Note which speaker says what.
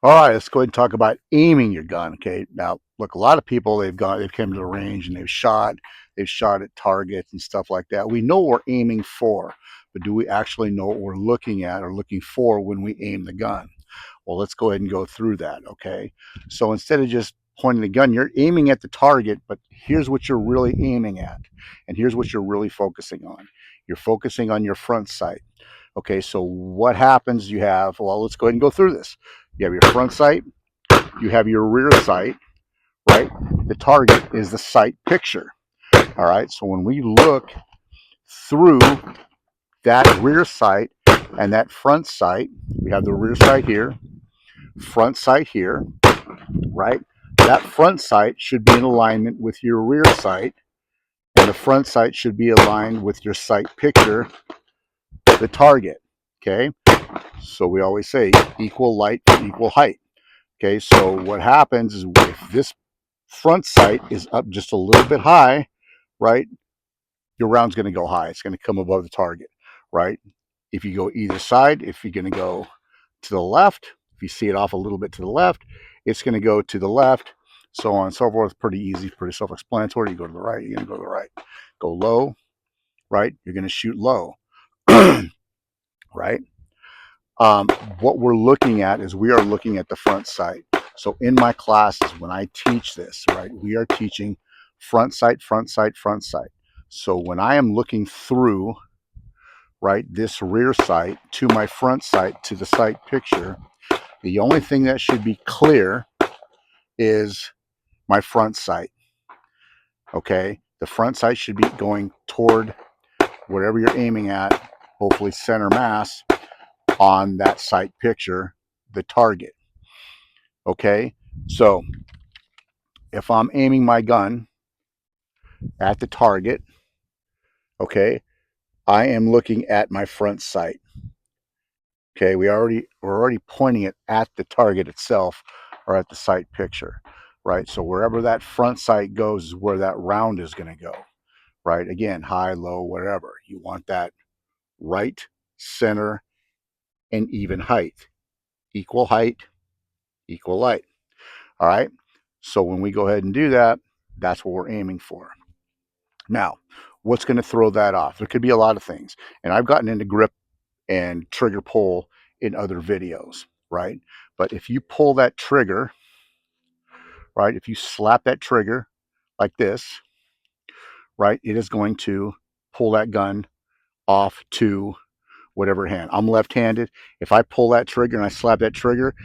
Speaker 1: All right, let's go ahead and talk about aiming your gun. Okay, now look, a lot of people they've come to the range and they've shot at targets and stuff like that. We know what we're aiming for, but do we actually know what we're looking at or looking for when we aim the gun? Well, let's go ahead and go through that. Okay, so instead of just pointing the gun, you're aiming at the target, but here's what you're really aiming at, and here's what you're really focusing on. You're focusing on your front sight. Okay, so what happens? You have, well, let's go ahead and go through this. You have your front sight, you have your rear sight, right? The target is the sight picture. All right, so when we look through that rear sight and that front sight, we have the rear sight here, front sight here, right? That front sight should be in alignment with your rear sight, and the front sight should be aligned with your sight picture, the target. Okay, so we always say equal light for equal height. Okay, so what happens is if this front sight is up just a little bit high, right, your round's going to go high. It's going to come above the target, right? If you go either side, if you're going to go to the left, if you see it off a little bit to the left, it's going to go to the left, so on and so forth. Pretty easy, pretty self-explanatory. You go to the right, you're going to go to the right. Go low, right? You're going to shoot low, right? Um, what we're looking at is we are looking at the front sight. So in my classes, when I teach this, right, we are teaching front sight, front sight, front sight. So when I am looking through, right, this rear sight to my front sight to the sight picture, the only thing that should be clear is my front sight. Okay, the front sight should be going toward whatever you're aiming at, hopefully center mass on that sight picture, the target. Okay, so if I'm aiming my gun at the target, okay, I am looking at my front sight. Okay, we're already pointing it at the target itself or at the sight picture, right? So wherever that front sight goes is where that round is going to go, right? Again, high, low, whatever. You want that right, center, and even height. Equal height, equal light. All right. So when we go ahead and do that, that's what we're aiming for. Now, what's going to throw that off? There could be a lot of things. And I've gotten into grip and trigger pull in other videos, right? But if you pull that trigger, right, if you slap that trigger like this, right, it is going to pull that gun off to whatever hand. I'm left-handed. If I pull that trigger and I slap that trigger and